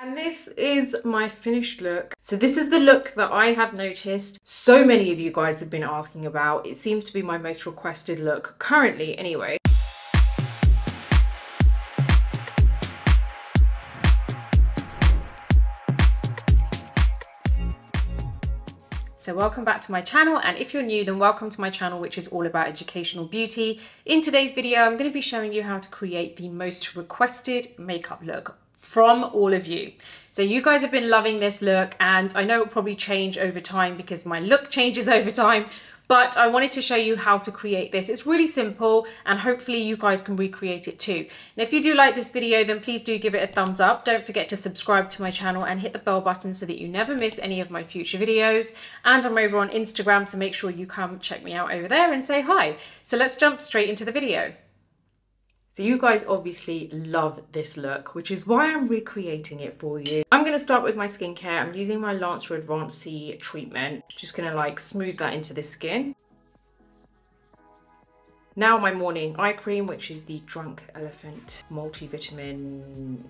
And this is my finished look. So this is the look that I have noticed so many of you guys have been asking about. It seems to be my most requested look currently anyway. So welcome back to my channel, and if you're new then welcome to my channel, which is all about educational beauty. In today's video I'm going to be showing you how to create the most requested makeup look from all of you. So you guys have been loving this look, and I know it'll probably change over time because my look changes over time, but I wanted to show you how to create this. It's really simple and hopefully you guys can recreate it too. And if you do like this video, then please do give it a thumbs up. Don't forget to subscribe to my channel and hit the bell button so that you never miss any of my future videos. And I'm over on Instagram, so make sure you come check me out over there and say hi. So let's jump straight into the video. So you guys obviously love this look, which is why I'm recreating it for you. I'm going to start with my skincare. I'm using my Lancer Advanced C treatment. Just going to like smooth that into the skin. Now my morning eye cream, which is the Drunk Elephant Multivitamin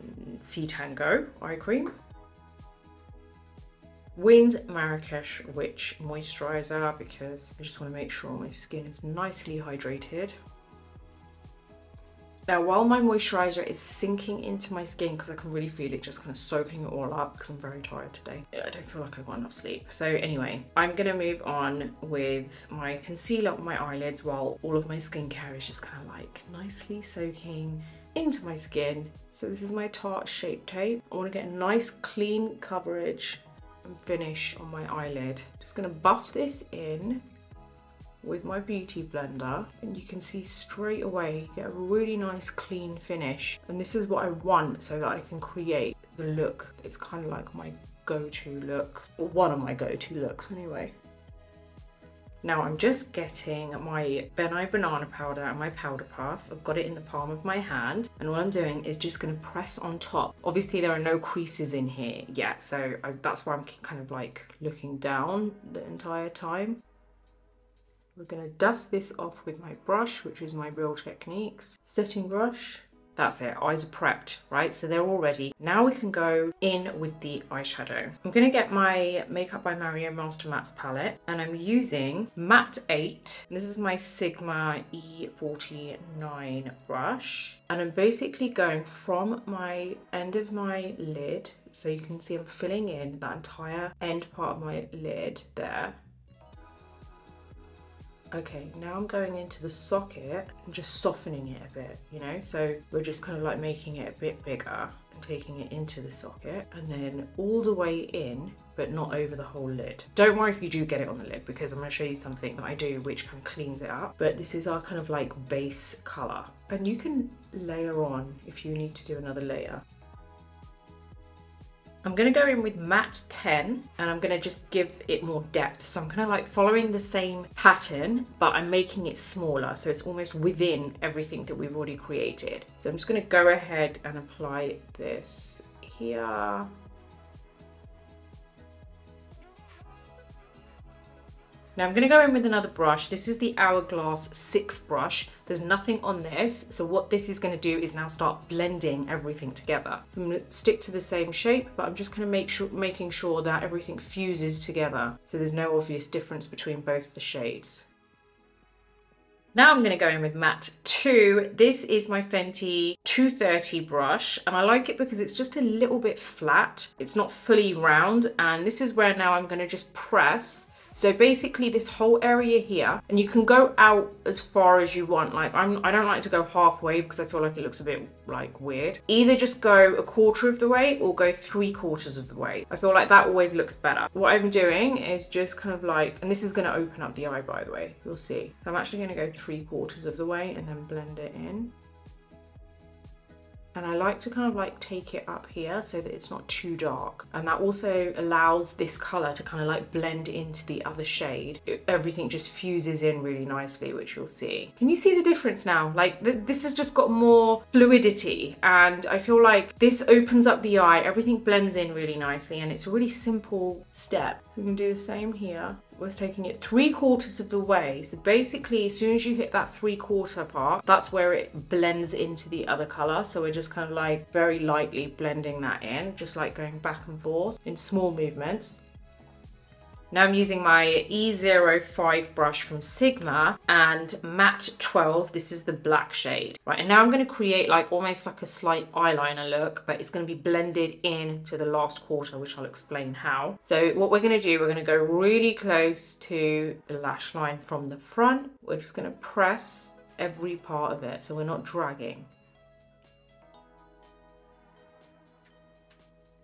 C Tango eye cream. Wind Marrakesh Witch moisturizer, because I just want to make sure my skin is nicely hydrated. Now, while my moisturizer is sinking into my skin, because I can really feel it just kind of soaking it all up because I'm very tired today. I don't feel like I got enough sleep. So anyway, I'm going to move on with my concealer on my eyelids while all of my skincare is just kind of like nicely soaking into my skin. So this is my Tarte Shape Tape. I want to get a nice clean coverage and finish on my eyelid. Just going to buff this in with my beauty blender, and you can see straight away you get a really nice clean finish, and this is what I want so that I can create the look. It's kind of like my go-to look, or one of my go-to looks anyway. Now I'm just getting my Ben Nye banana powder and my powder puff. I've got it in the palm of my hand, and what I'm doing is just going to press on top. Obviously there are no creases in here yet, so that's why I'm kind of like looking down the entire time. We're going to dust this off with my brush, which is my Real Techniques setting brush. That's it, eyes are prepped, right? So they're all ready. Now we can go in with the eyeshadow. I'm going to get my Makeup by Mario Master Mattes palette, and I'm using Matte 8. This is my Sigma E49 brush. And I'm basically going from my end of my lid. So you can see I'm filling in that entire end part of my lid there. Okay, now I'm going into the socket and just softening it a bit, you know? So we're just kind of like making it a bit bigger and taking it into the socket, and then all the way in, but not over the whole lid. Don't worry if you do get it on the lid, because I'm going to show you something that I do which kind of cleans it up. But this is our kind of like base color. And you can layer on if you need to do another layer. I'm going to go in with Matte 10, and I'm going to just give it more depth. So I'm kind of like following the same pattern, but I'm making it smaller. So it's almost within everything that we've already created. So I'm just going to go ahead and apply this here. Now I'm going to go in with another brush. This is the Hourglass 6 brush. There's nothing on this. So what this is going to do is now start blending everything together. I'm going to stick to the same shape, but I'm just going to making sure that everything fuses together. So there's no obvious difference between both the shades. Now I'm going to go in with Matte 2. This is my Fenty 230 brush, and I like it because it's just a little bit flat. It's not fully round, and this is where now I'm going to just press. So basically this whole area here, and you can go out as far as you want. Like I don't like to go halfway because I feel like it looks a bit like weird. Either just go a quarter of the way or go 3/4 of the way. I feel like that always looks better. What I'm doing is just kind of like, and this is going to open up the eye, by the way, you'll see. So I'm actually going to go 3/4 of the way and then blend it in. And I like to kind of like take it up here so that it's not too dark. And that also allows this color to kind of like blend into the other shade. Everything just fuses in really nicely, which you'll see. Can you see the difference now? Like this has just got more fluidity, and I feel like this opens up the eye. Everything blends in really nicely, and it's a really simple step. We can do the same here. was taking it 3/4 of the way. So basically, as soon as you hit that 3/4 part, that's where it blends into the other color. So we're just kind of like very lightly blending that in, just like going back and forth in small movements. Now I'm using my E05 brush from Sigma and Matte 12. This is the black shade. Right, and now I'm going to create like almost like a slight eyeliner look, but it's going to be blended in to the last quarter, which I'll explain how. So what we're going to do, we're going to go really close to the lash line from the front. We're just going to press every part of it, so we're not dragging.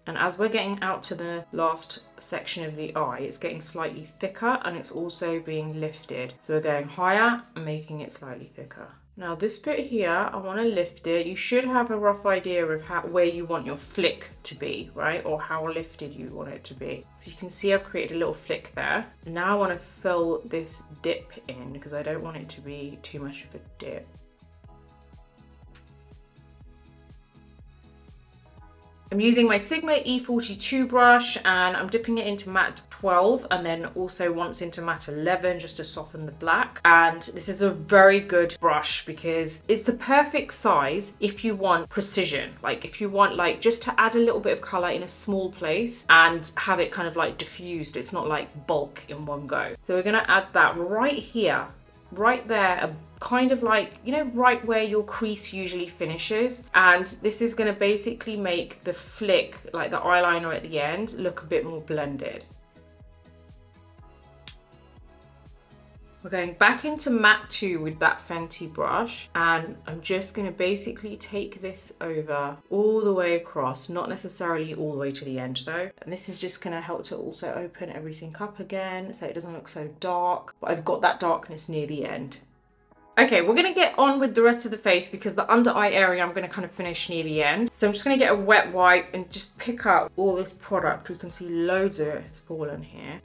And as we're getting out to the last section of the eye, it's getting slightly thicker and it's also being lifted. So we're going higher and making it slightly thicker. Now this bit here, I want to lift it. You should have a rough idea of where you want your flick to be, right? Or how lifted you want it to be. So you can see I've created a little flick there. Now I want to fill this dip in because I don't want it to be too much of a dip. I'm using my Sigma E42 brush and I'm dipping it into matte 12 and then also once into matte 11 just to soften the black. And this is a very good brush because it's the perfect size if you want precision. Like if you want like just to add a little bit of color in a small place and have it kind of like diffused. It's not like bulk in one go. So we're gonna add that right here, right there, kind of like, you know, right where your crease usually finishes. And this is going to basically make the flick, like the eyeliner at the end, look a bit more blended. We're going back into matte 2 with that Fenty brush and I'm just going to basically take this over all the way across, not necessarily all the way to the end though. And this is just going to help to also open everything up again so it doesn't look so dark, but I've got that darkness near the end. Okay, we're going to get on with the rest of the face because the under eye area I'm going to kind of finish near the end. So I'm just going to get a wet wipe and just pick up all this product. You can see loads of it has fallen here.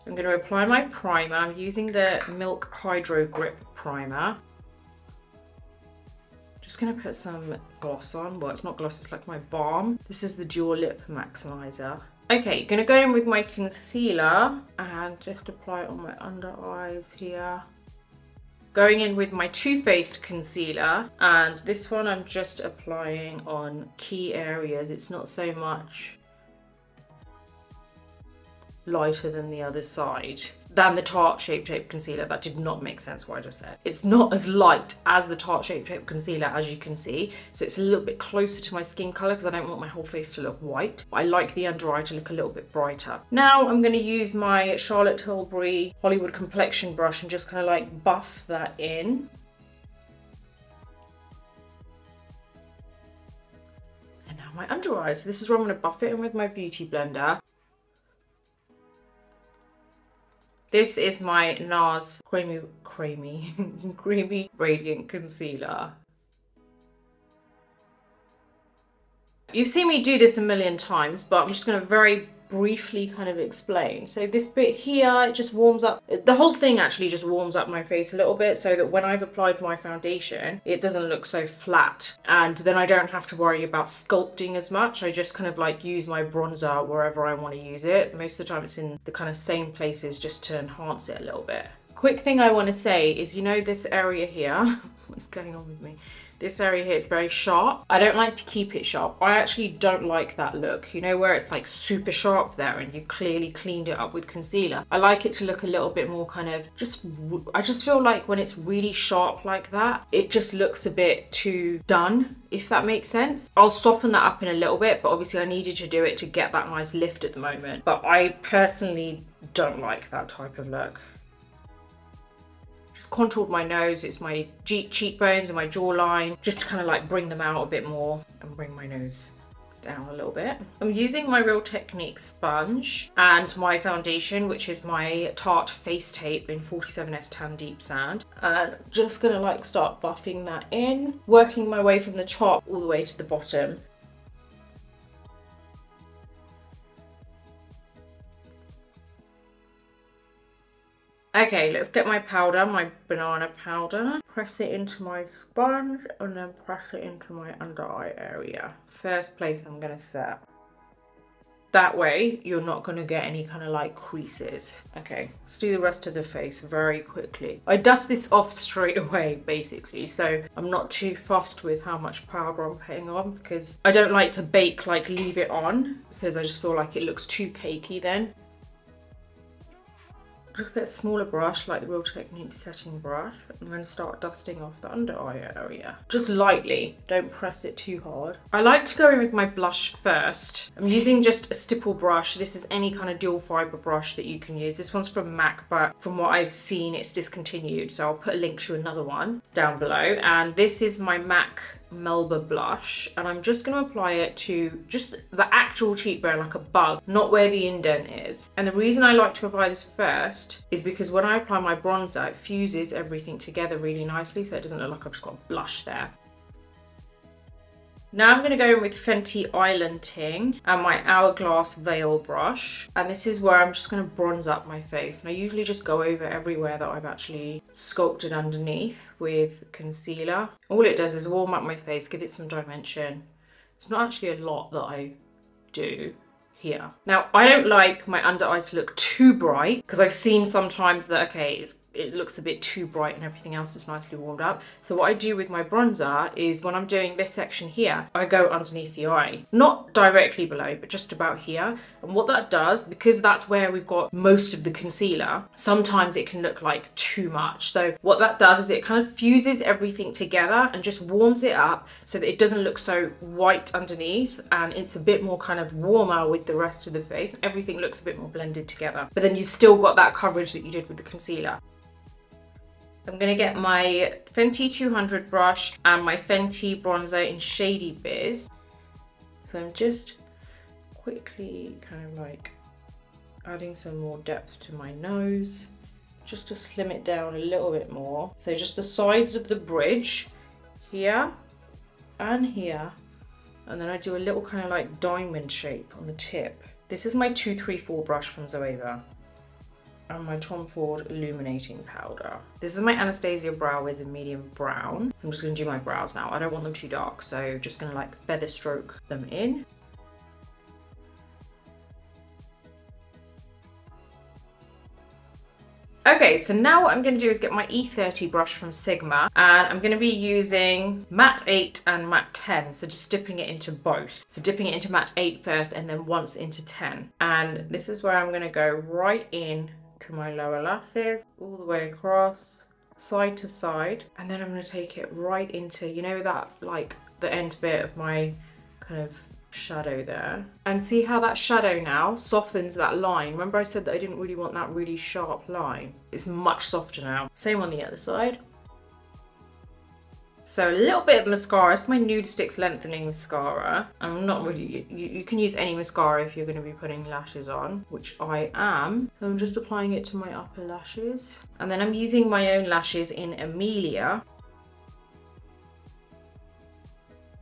I'm going to apply my primer. I'm using the Milk Hydro Grip Primer. Just going to put some gloss on. Well, it's not gloss, it's like my balm. This is the Dual Lip Maximizer. Okay, going to go in with my concealer and just apply it on my under eyes here. Going in with my Too Faced concealer, and this one I'm just applying on key areas. It's not so much lighter than the other side, than the Tarte Shape Tape concealer. That did not make sense what I just said. It's not as light as the Tarte Shape Tape concealer, as you can see. So it's a little bit closer to my skin color because I don't want my whole face to look white. I like the under eye to look a little bit brighter. Now I'm going to use my Charlotte Tilbury Hollywood complexion brush and just kind of like buff that in. And now my under eye. So this is where I'm going to buff it in with my Beauty Blender. This is my NARS Creamy Radiant Concealer. You've seen me do this a million times, but I'm just going to very briefly kind of explain. So this bit here, it just warms up, the whole thing actually just warms up my face a little bit so that when I've applied my foundation, it doesn't look so flat. And then I don't have to worry about sculpting as much. I just kind of like use my bronzer wherever I want to use it. Most of the time it's in the kind of same places just to enhance it a little bit. Quick thing I want to say is, you know, this area here, what's going on with me? This area here, it's very sharp. I don't like to keep it sharp. I actually don't like that look. You know, where it's like super sharp there and you've clearly cleaned it up with concealer. I like it to look a little bit more kind of I just feel like when it's really sharp like that, it just looks a bit too done, if that makes sense. I'll soften that up in a little bit, but obviously I needed to do it to get that nice lift at the moment. But I personally don't like that type of look. Contoured my nose, it's my cheekbones and my jawline, just to kind of like bring them out a bit more and bring my nose down a little bit. I'm using my Real Techniques sponge and my foundation, which is my Tarte Face Tape in 47S Tan Deep Sand, and just gonna like start buffing that in, working my way from the top all the way to the bottom. Okay, let's get my powder, my banana powder. Press it into my sponge and then press it into my under eye area. First place I'm gonna set. That way you're not going to get any kind of like creases. Okay, let's do the rest of the face very quickly. I dust this off straight away basically, so I'm not too fussed with how much powder I'm putting on, because I don't like to bake, like leave it on, because I just feel like it looks too cakey then. Just get a smaller brush, like the Real Techniques setting brush, and then start dusting off the under eye area. Just lightly, don't press it too hard. I like to go in with my blush first. I'm using just a stipple brush. This is any kind of dual fiber brush that you can use. This one's from MAC, but from what I've seen, it's discontinued. So I'll put a link to another one down below. And this is my MAC Melba blush, and I'm just going to apply it to just the actual cheekbone, like a bug, not where the indent is. And the reason I like to apply this first is because when I apply my bronzer, it fuses everything together really nicely, so it doesn't look like I've just got blush there. Now I'm going to go in with Fenty Island Ting and my Hourglass Veil brush. And this is where I'm just going to bronze up my face. And I usually just go over everywhere that I've actually sculpted underneath with concealer. All it does is warm up my face, give it some dimension. It's not actually a lot that I do here. Now, I don't like my under eyes to look too bright, because I've seen sometimes that, okay, it looks a bit too bright and everything else is nicely warmed up. So what I do with my bronzer is when I'm doing this section here, I go underneath the eye. Not directly below, but just about here. And what that does, because that's where we've got most of the concealer, sometimes it can look like too much. So what that does is it kind of fuses everything together and just warms it up so that it doesn't look so white underneath, and it's a bit more kind of warmer with the rest of the face. Everything looks a bit more blended together, but then you've still got that coverage that you did with the concealer. I'm going to get my Fenty 200 brush and my Fenty bronzer in Shady Biz. So I'm just quickly kind of like adding some more depth to my nose, just to slim it down a little bit more. So just the sides of the bridge here and here. And then I do a little kind of like diamond shape on the tip. This is my 234 brush from Zoeva. And my Tom Ford illuminating powder. This is my Anastasia Brow Wiz in medium brown. So I'm just gonna do my brows now. I don't want them too dark, so just gonna like feather stroke them in. Okay, so now what I'm going to do is get my E30 brush from Sigma, and I'm going to be using matte 8 and matte 10, so just dipping it into both. So dipping it into matte 8 first and then once into 10. And this is where I'm going to go right in to my lower lashes, all the way across, side to side. And then I'm going to take it right into, you know, that like the end bit of my kind of shadow there, and see how that shadow now softens that line. Remember I said that I didn't really want that really sharp line? It's much softer now. Same on the other side. So a little bit of mascara. It's my Nudestix lengthening mascara. I'm not really, you can use any mascara if you're going to be putting lashes on, which I am. So I'm just applying it to my upper lashes, and then I'm using my own lashes in Amelia.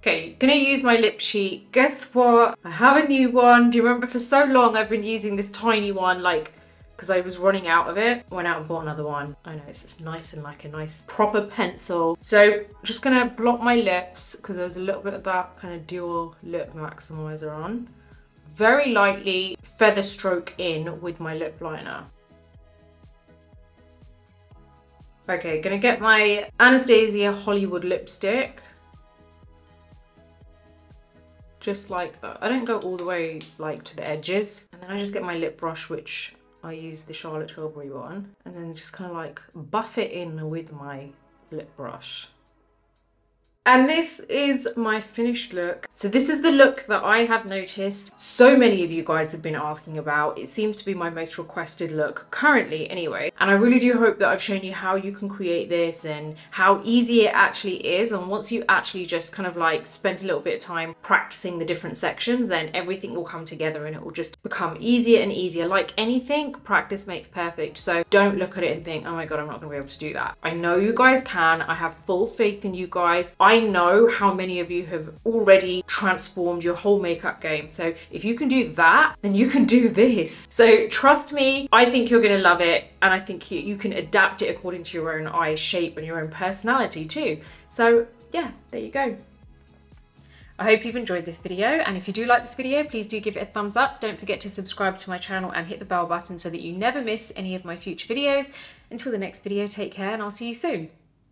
Okay, gonna use my lip sheet. Guess what? I have a new one. Do you remember for so long I've been using this tiny one, like, because I was running out of it. Went out and bought another one. I know, it's just nice and like a nice proper pencil. So just gonna block my lips because there's a little bit of that kind of dual lip maximizer on. Very lightly feather stroke in with my lip liner. Okay, gonna get my Anastasia Hollywood lipstick. Just like, I don't go all the way like to the edges. And then I just get my lip brush, which I use the Charlotte Tilbury one, and then just kind of like buff it in with my lip brush. And this is my finished look. So this is the look that I have noticed so many of you guys have been asking about. It seems to be my most requested look currently anyway. And I really do hope that I've shown you how you can create this and how easy it actually is. And once you actually just kind of like spend a little bit of time practicing the different sections, then everything will come together and it will just become easier and easier. Like anything, practice makes perfect. So don't look at it and think, oh my God, I'm not gonna be able to do that. I know you guys can. I have full faith in you guys. I know how many of you have already transformed your whole makeup game. So if you can do that, then you can do this. So trust me, I think you're gonna love it. And I think you can adapt it according to your own eye shape and your own personality too. So yeah, there you go. I hope you've enjoyed this video, and if you do like this video, please do give it a thumbs up. Don't forget to subscribe to my channel and hit the bell button so that you never miss any of my future videos. Until the next video, take care and I'll see you soon.